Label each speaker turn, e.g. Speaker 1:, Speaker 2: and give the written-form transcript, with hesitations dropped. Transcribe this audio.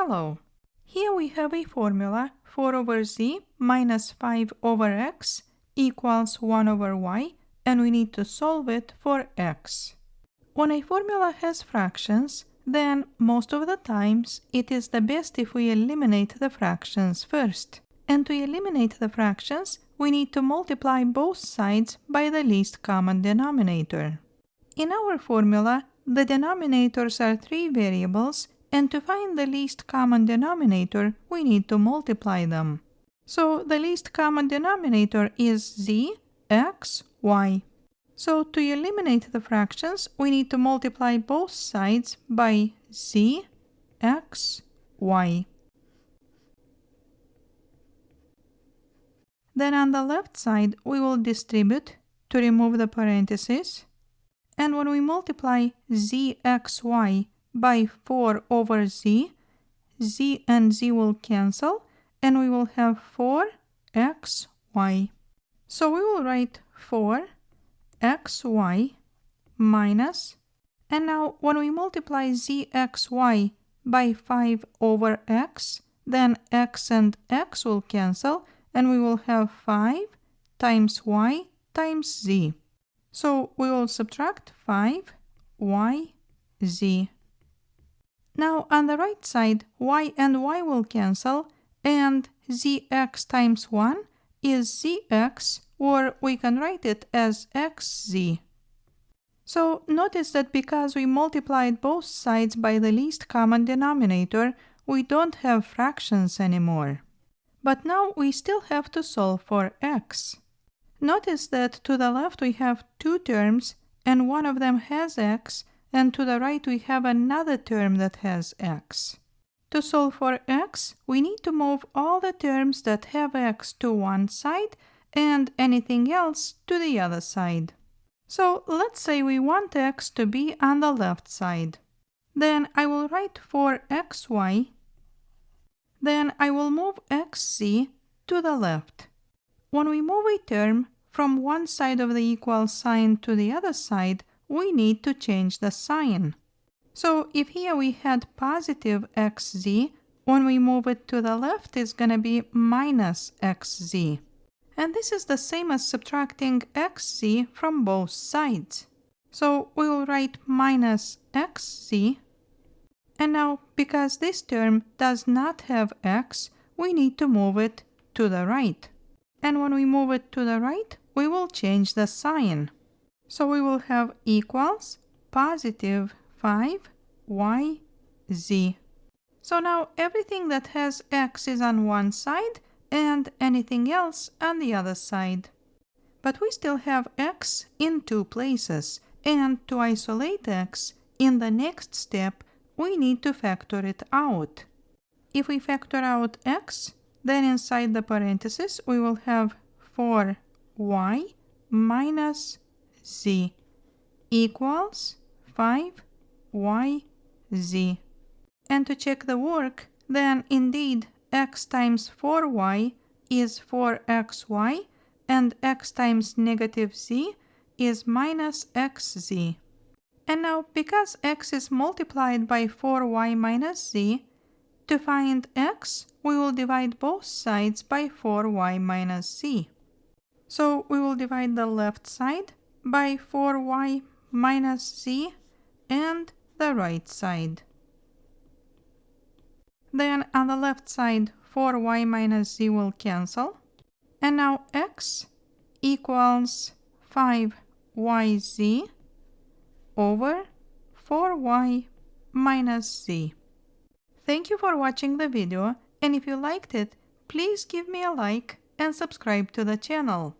Speaker 1: Hello! Here we have a formula 4 over z minus 5 over x equals 1 over y, and we need to solve it for x. When a formula has fractions, then most of the times it is the best if we eliminate the fractions first. And to eliminate the fractions, we need to multiply both sides by the least common denominator. In our formula, the denominators are 3 variables, and to find the least common denominator, we need to multiply them. So the least common denominator is z, x, y. So to eliminate the fractions, we need to multiply both sides by z, x, y. Then on the left side, we will distribute to remove the parentheses. And when we multiply zxy by 4 over z, z and z will cancel, and we will have 4xy. So we will write 4xy minus, and now when we multiply zxy by 5 over x, then x and x will cancel, and we will have 5 times y times z. So we will subtract 5y, z. Now on the right side, y and y will cancel, and zx times 1 is zx, or we can write it as xz. So notice that because we multiplied both sides by the least common denominator, we don't have fractions anymore. But now we still have to solve for x. Notice that to the left we have two terms, and one of them has x, and to the right we have another term that has x. To solve for x, we need to move all the terms that have x to one side and anything else to the other side. So let's say we want x to be on the left side. Then I will write 4xy. Then I will move xz to the left. When we move a term from one side of the equal sign to the other side, we need to change the sign. So if here we had positive xz, when we move it to the left, it's going to be minus xz. And this is the same as subtracting xz from both sides. So we will write minus xz. And now, because this term does not have x, we need to move it to the right. And when we move it to the right, we will change the sign. So we will have equals positive 5yz. So now everything that has x is on one side and anything else on the other side. But we still have x in two places, and to isolate x, in the next step, we need to factor it out. If we factor out x, then inside the parentheses we will have 4y minus z equals 5yz. And to check the work, then indeed x times 4y is 4xy, and x times negative z is minus xz. And now, because x is multiplied by 4y minus z, to find x, we will divide both sides by 4y minus z. So we will divide the left side by 4y minus z and the right side. Then on the left side, 4y minus z will cancel. And now x equals 5yz over 4y minus z. Thank you for watching the video, and if you liked it, please give me a like and subscribe to the channel.